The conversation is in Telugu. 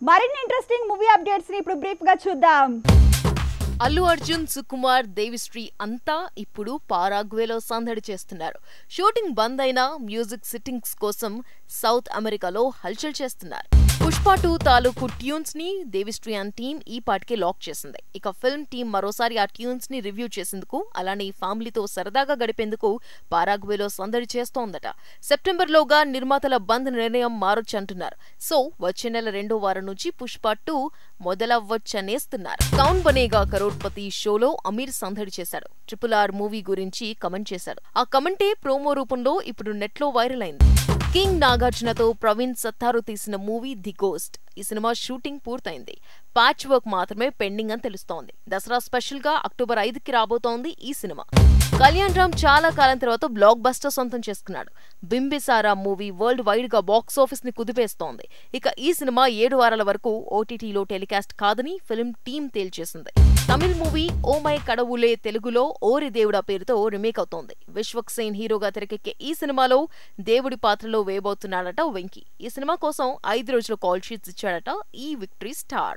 మరిన్ని ఇంట్రెస్టింగ్ మూవీ అప్డేట్స్ ని ఇప్పుడు బ్రీఫ్ గా చూద్దాం. అల్లు అర్జున్, సుకుమార్, దేవిశ్రీ అంతా ఇప్పుడు పారాగ్వేలో సందడి చేస్తున్నారు. షూటింగ్ బంద్ అయినా మ్యూజిక్ సిట్టింగ్స్ కోసం సౌత్ అమెరికాలో హల్చల్ చేస్తున్నారు. పుష్ప 2 తాలూకు ట్యూన్స్ ని దేవిశ్రీ అండ్ టీమ్ ఈ పాటికే లాక్ చేసింది. ఇక ఫిల్మ్ టీమ్ మరోసారి ఆ ట్యూన్స్ ని రివ్యూ చేసేందుకు, అలానే ఫ్యామిలీతో సరదాగా గడిపేందుకు పారాగ్వేలో సందడి చేస్తోందట. సెప్టెంబర్లోగా నిర్మాతల బంద్ నిర్ణయం మారొచ్చంటున్నారు. సో వచ్చే నెల 2వ వారం నుంచి పుష్ప 2 మొదలవ్వొచ్చనేస్తున్నారు. కౌన్ బనేగా కరోడ్పతి షోలో అమీర్ సందడి చేశాడు. RRR మూవీ గురించి కమెంట్ చేశాడు. ఆ కమెంటే ప్రోమో రూపంలో ఇప్పుడు నెట్లో వైరల్ అయింది. కింగ్ నాగార్జునతో ప్రవీణ్ సత్తారు తీసిన మూవీ ది గోస్ట్. ఈ సినిమా షూటింగ్ పూర్తయింది. ప్యాచ్ వర్క్ మాత్రమే పెండింగ్ అని తెలుస్తోంది. దసరా స్పెషల్ గా అక్టోబర్ 5కి రాబోతోంది ఈ సినిమా. కళ్యాణ్ రామ్ చాలా కాలం తర్వాత బ్లాక్ బస్టర్ సొంతం చేసుకున్నాడు. బింబిసారా మూవీ వరల్డ్ వైడ్ గా బాక్సాఫీస్ ని కుదిపేస్తోంది. ఇక ఈ సినిమా 7 వారాల వరకు ఓటీటీలో టెలికాస్ట్ కాదని ఫిల్మ్ టీమ్ తేల్చేసింది. Tamil movie oh my Kadavule తెలుగులో ఓరి దేవుడా పేరుతో రీమేక్ అవుతోంది. విశ్వక్ సేన్ హీరోగా తెరకెక్కే ఈ సినిమాలో దేవుడి పాత్రలో వేయబోతున్నాడట వెంకీ. ఈ సినిమా కోసం 5 రోజుల కాల్ షీట్స్ ఇచ్చాడట ఈ విక్టరీ స్టార్.